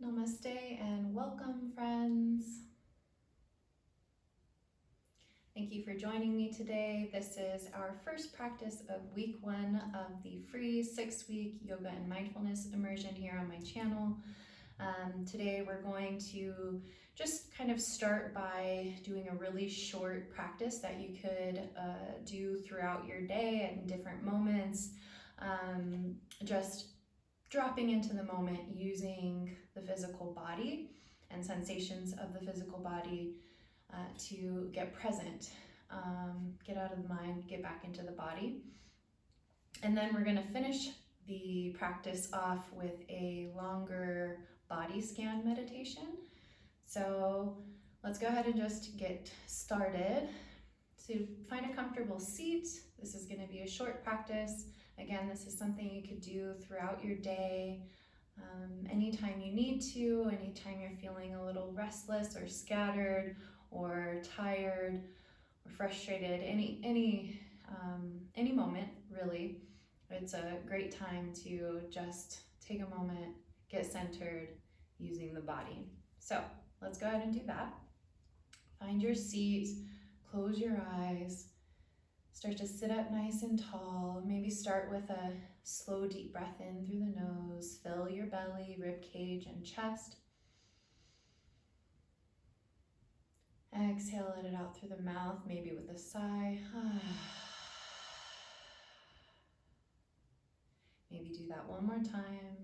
Namaste and welcome, friends. Thank you for joining me today. This is our first practice of week 1 of the free 6-week yoga and mindfulness immersion here on my channel. Today we're going to just kind of start by doing a really short practice that you could do throughout your day at different moments. Just dropping into the moment using the physical body and sensations of the physical body to get present, get out of the mind, get back into the body. And then we're going to finish the practice off with a longer body scan meditation. So let's go ahead and just get started. So find a comfortable seat. This is going to be a short practice. Again, this is something you could do throughout your day, anytime you need to, anytime you're feeling a little restless or scattered or tired or frustrated, any moment really. It's a great time to just take a moment, get centered using the body. So let's go ahead and do that. Find your seat, close your eyes, start to sit up nice and tall. Maybe start with a slow deep breath in through the nose. Fill your belly, rib cage, and chest. Exhale, let it out through the mouth, maybe with a sigh. Maybe do that one more time.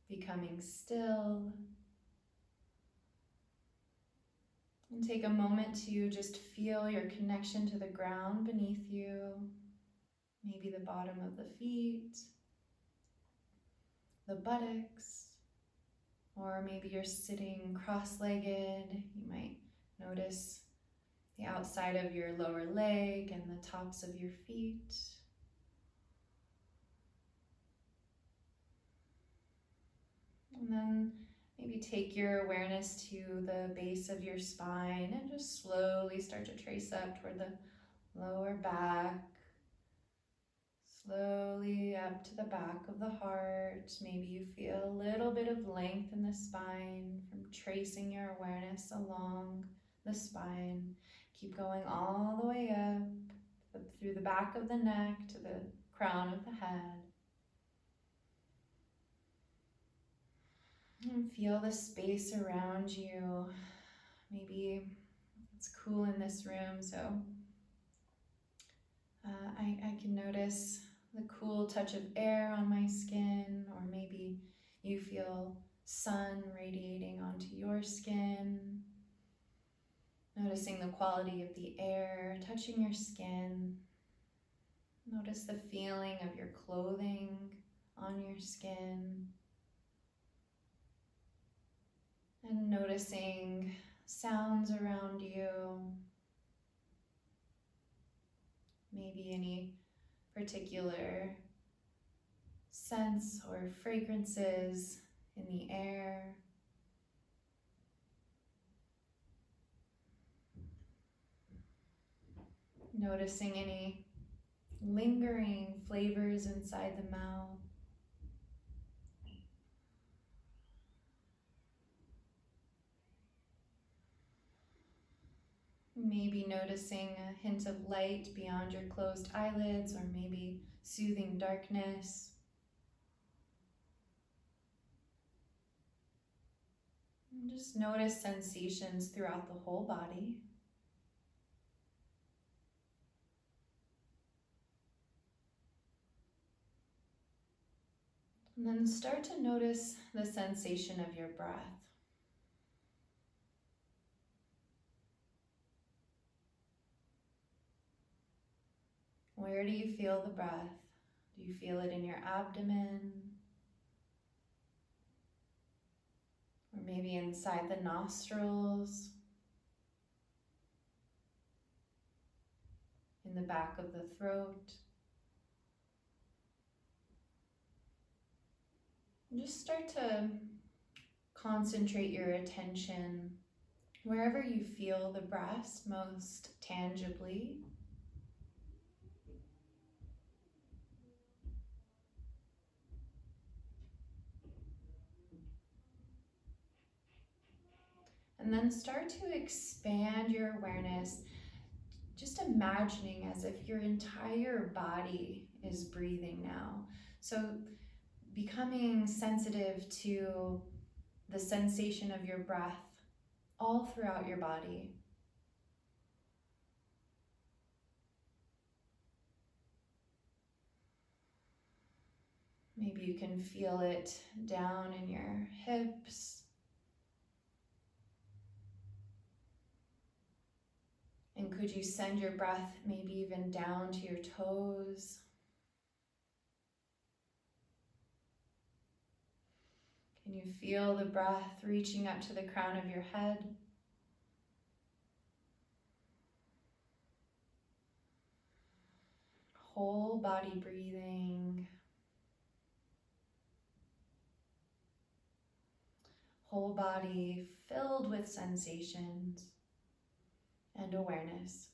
Becoming still. And take a moment to just feel your connection to the ground beneath you. Maybe the bottom of the feet, the buttocks, or maybe you're sitting cross-legged. You might notice the outside of your lower leg and the tops of your feet. And then maybe take your awareness to the base of your spine and just slowly start to trace up toward the lower back. Slowly up to the back of the heart. Maybe you feel a little bit of length in the spine from tracing your awareness along the spine. Keep going all the way up through the back of the neck to the crown of the head. And feel the space around you. Maybe it's cool in this room, so I can notice the cool touch of air on my skin, or maybe you feel sun radiating onto your skin. Noticing the quality of the air touching your skin. Notice the feeling of your clothing on your skin. And noticing sounds around you. Maybe any particular scents or fragrances in the air. Noticing any lingering flavors inside the mouth. Maybe noticing a hint of light beyond your closed eyelids, or maybe soothing darkness. And just notice sensations throughout the whole body. And then start to notice the sensation of your breath. Where do you feel the breath? Do you feel it in your abdomen? Or maybe inside the nostrils? In the back of the throat? And just start to concentrate your attention wherever you feel the breath most tangibly. And then start to expand your awareness, just imagining as if your entire body is breathing now. So becoming sensitive to the sensation of your breath all throughout your body. Maybe you can feel it down in your hips. And could you send your breath maybe even down to your toes? Can you feel the breath reaching up to the crown of your head? Whole body breathing. Whole body filled with sensations and awareness.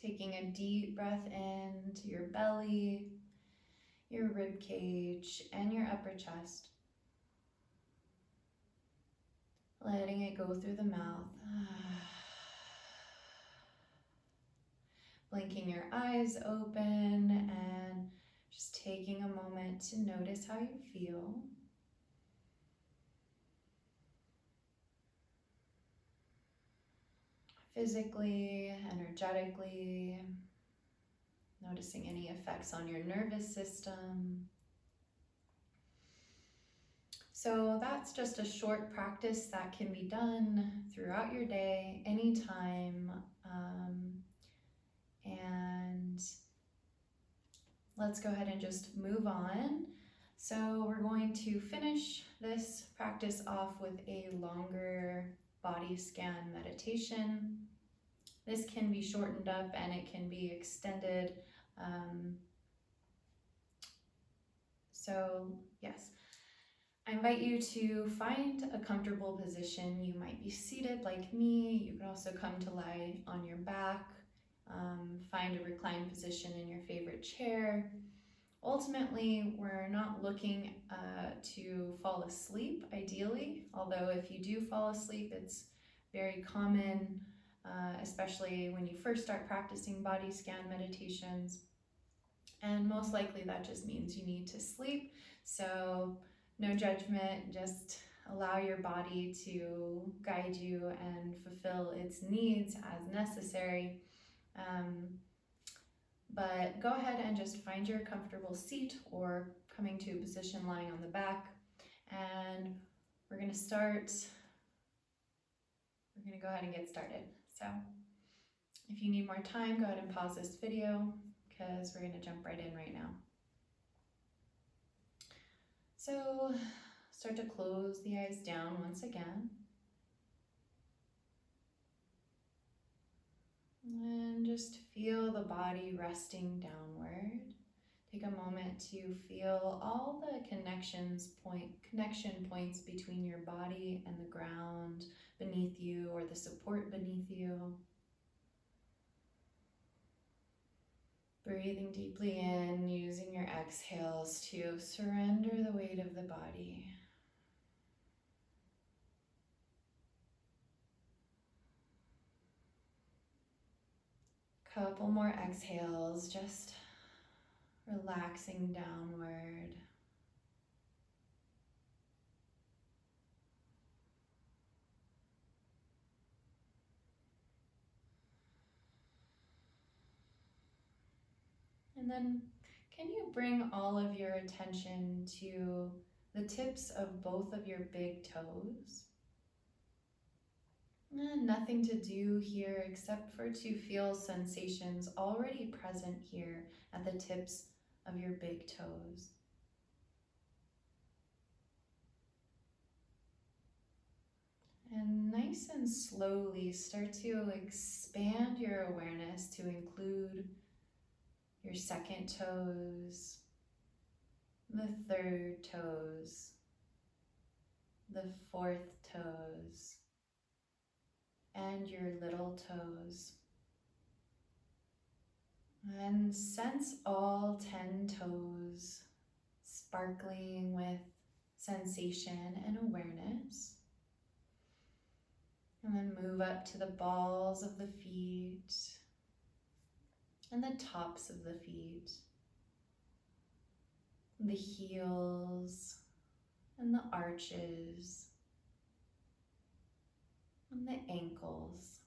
Taking a deep breath into your belly, your rib cage, and your upper chest. Letting it go through the mouth. Blinking your eyes open and just taking a moment to notice how you feel. Physically, energetically, noticing any effects on your nervous system. So that's just a short practice that can be done throughout your day, anytime. And let's go ahead and just move on. So we're going to finish this practice off with a longer body scan meditation. This can be shortened up and it can be extended. So yes, I invite you to find a comfortable position. You might be seated like me. You can also come to lie on your back. Find a reclined position in your favorite chair. Ultimately, we're not looking to fall asleep, ideally, although if you do fall asleep, it's very common, especially when you first start practicing body scan meditations. And most likely that just means you need to sleep. So no judgment, just allow your body to guide you and fulfill its needs as necessary. But go ahead and just find your comfortable seat or coming to a position lying on the back. And we're going to go ahead and get started. So if you need more time, go ahead and pause this video because we're going to jump right in right now. So start to close the eyes down once again. And just feel the body resting downward. Take a moment to feel all the connection points between your body and the ground beneath you or the support beneath you. Breathing deeply in, using your exhales to surrender the weight of the body. Couple more exhales, just relaxing downward. And then can you bring all of your attention to the tips of both of your big toes? Nothing to do here except for to feel sensations already present here at the tips of your big toes. And nice and slowly start to expand your awareness to include your second toes, the third toes, the fourth toes, and your little toes. And sense all 10 toes sparkling with sensation and awareness. And then move up to the balls of the feet and the tops of the feet, the heels and the arches and the ankles.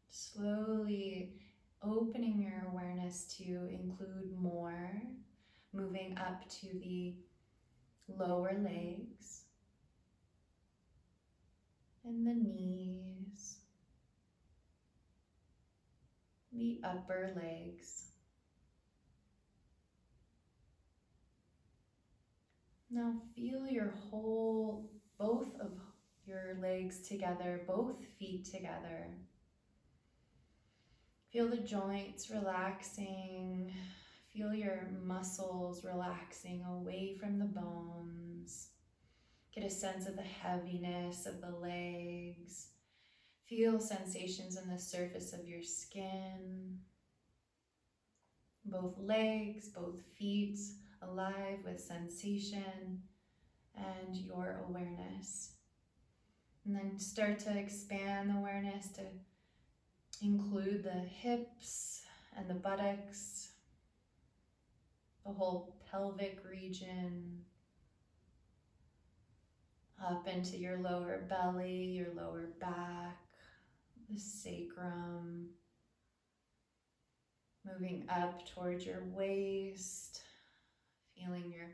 Slowly opening your awareness to include more, moving up to the lower legs and the knees, the upper legs. Now feel your whole, both of your legs together, both feet together. Feel the joints relaxing. Feel your muscles relaxing away from the bones. Get a sense of the heaviness of the legs. Feel sensations in the surface of your skin. Both legs, both feet, alive with sensation and your awareness. And then start to expand the awareness to include the hips and the buttocks, the whole pelvic region, up into your lower belly, your lower back, the sacrum, moving up towards your waist, feeling your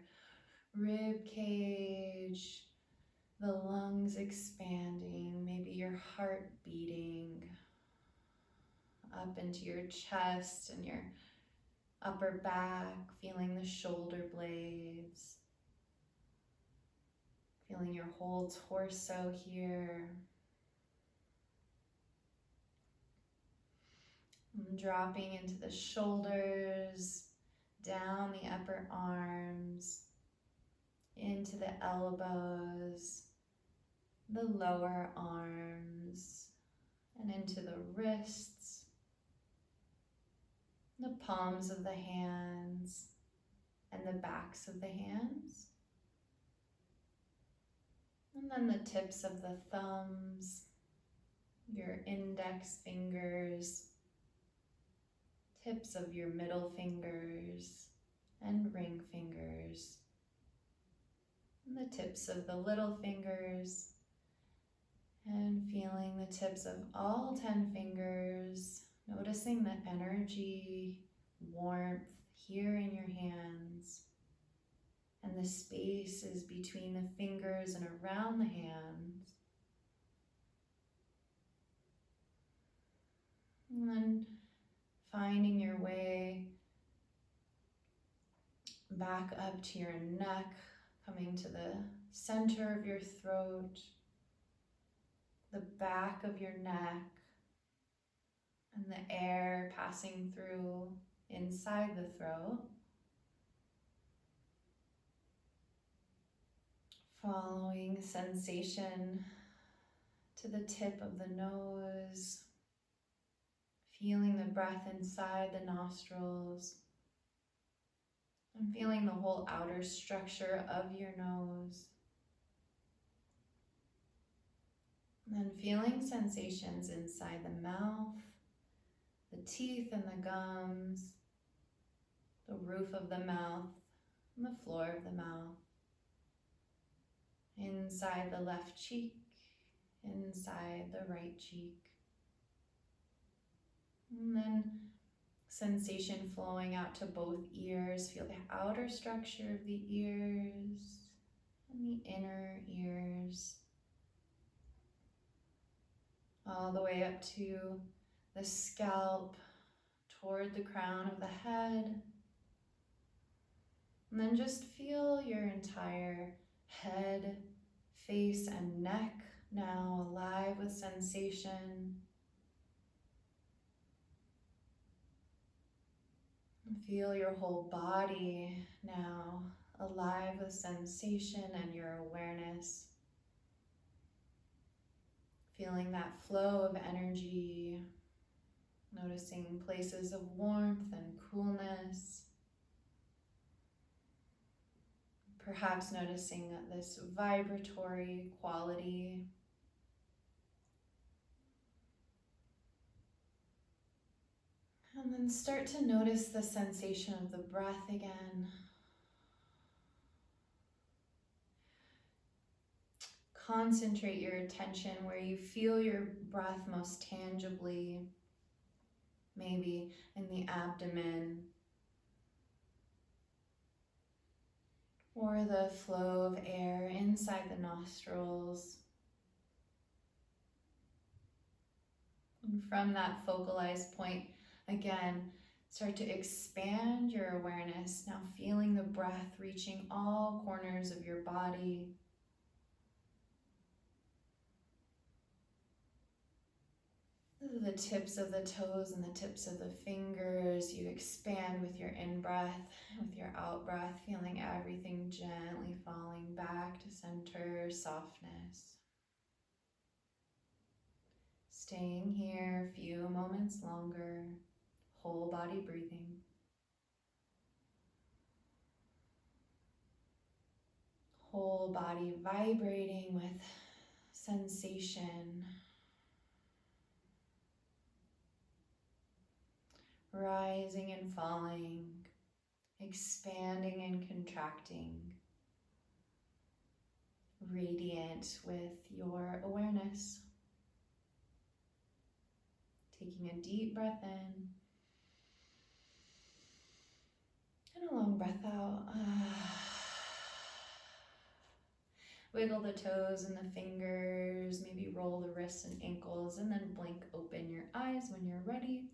rib cage, the lungs expanding, maybe your heart beating up into your chest and your upper back, feeling the shoulder blades, feeling your whole torso here. And dropping into the shoulders, down the upper arms, into the elbows, the lower arms, and into the wrists, the palms of the hands, and the backs of the hands. And then the tips of the thumbs, your index fingers, tips of your middle fingers and ring fingers, and the tips of the little fingers, and feeling the tips of all 10 fingers, noticing the energy, warmth here in your hands, and the spaces between the fingers and around the hands. And then finding your way back up to your neck, coming to the center of your throat, the back of your neck, and the air passing through inside the throat. Following sensation to the tip of the nose, feeling the breath inside the nostrils, and feeling the whole outer structure of your nose. And then feeling sensations inside the mouth, the teeth and the gums, the roof of the mouth, and the floor of the mouth. Inside the left cheek, inside the right cheek. And then sensation flowing out to both ears. Feel the outer structure of the ears and the inner ears. All the way up to the scalp, toward the crown of the head. And then just feel your entire head, face, and neck now alive with sensation. Feel your whole body now alive with sensation and your awareness. Feeling that flow of energy, noticing places of warmth and coolness. Perhaps noticing this vibratory quality. And then start to notice the sensation of the breath again. Concentrate your attention where you feel your breath most tangibly, maybe in the abdomen, or the flow of air inside the nostrils. And from that focalized point, again, start to expand your awareness, now feeling the breath reaching all corners of your body. The tips of the toes and the tips of the fingers. You expand with your in-breath, with your out-breath, feeling everything gently falling back to center, softness. Staying here a few moments longer, whole body breathing. Whole body vibrating with sensation. Rising and falling, expanding and contracting, radiant with your awareness. Taking a deep breath in and a long breath out. Wiggle the toes and the fingers, maybe roll the wrists and ankles, and then blink open your eyes when you're ready.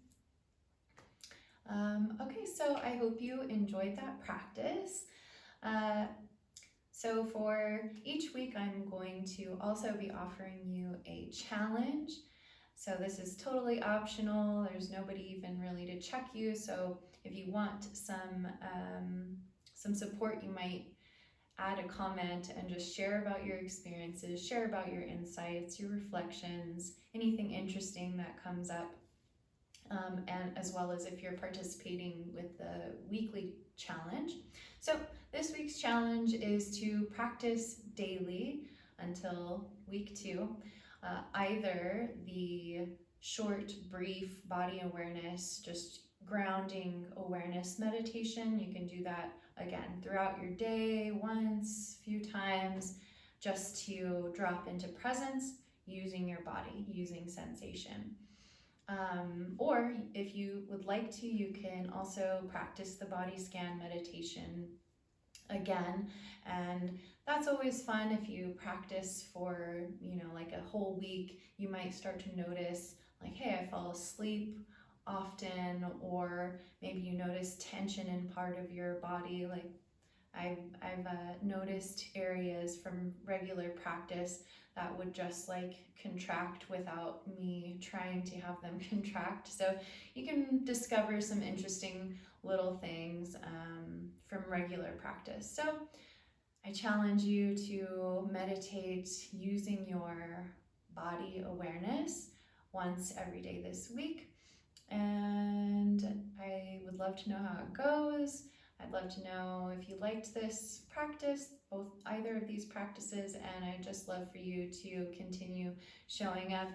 Okay, so I hope you enjoyed that practice. So for each week, I'm going to also be offering you a challenge. So this is totally optional. There's nobody even really to check you. So if you want some support, you might add a comment and just share about your experiences, share about your insights, your reflections, anything interesting that comes up. And as well as if you're participating with the weekly challenge. So this week's challenge is to practice daily until week 2, either the short, brief body awareness, just grounding awareness meditation. You can do that again throughout your day, once, a few times, just to drop into presence using your body, using sensation. Or if you would like to, you can also practice the body scan meditation again. And that's always fun. If you practice for, like a whole week, you might start to notice like, hey, I fall asleep often, or maybe you notice tension in part of your body. Like I've noticed areas from regular practice that would just like contract without me trying to have them contract. So you can discover some interesting little things from regular practice. So I challenge you to meditate using your body awareness once every day this week. And I would love to know how it goes. I'd love to know if you liked this practice, either of these practices, and I'd just love for you to continue showing up.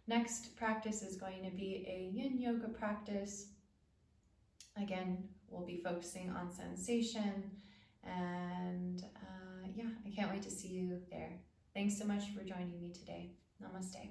Next practice is going to be a yin yoga practice. Again, we'll be focusing on sensation, and yeah, I can't wait to see you there. Thanks so much for joining me today. Namaste.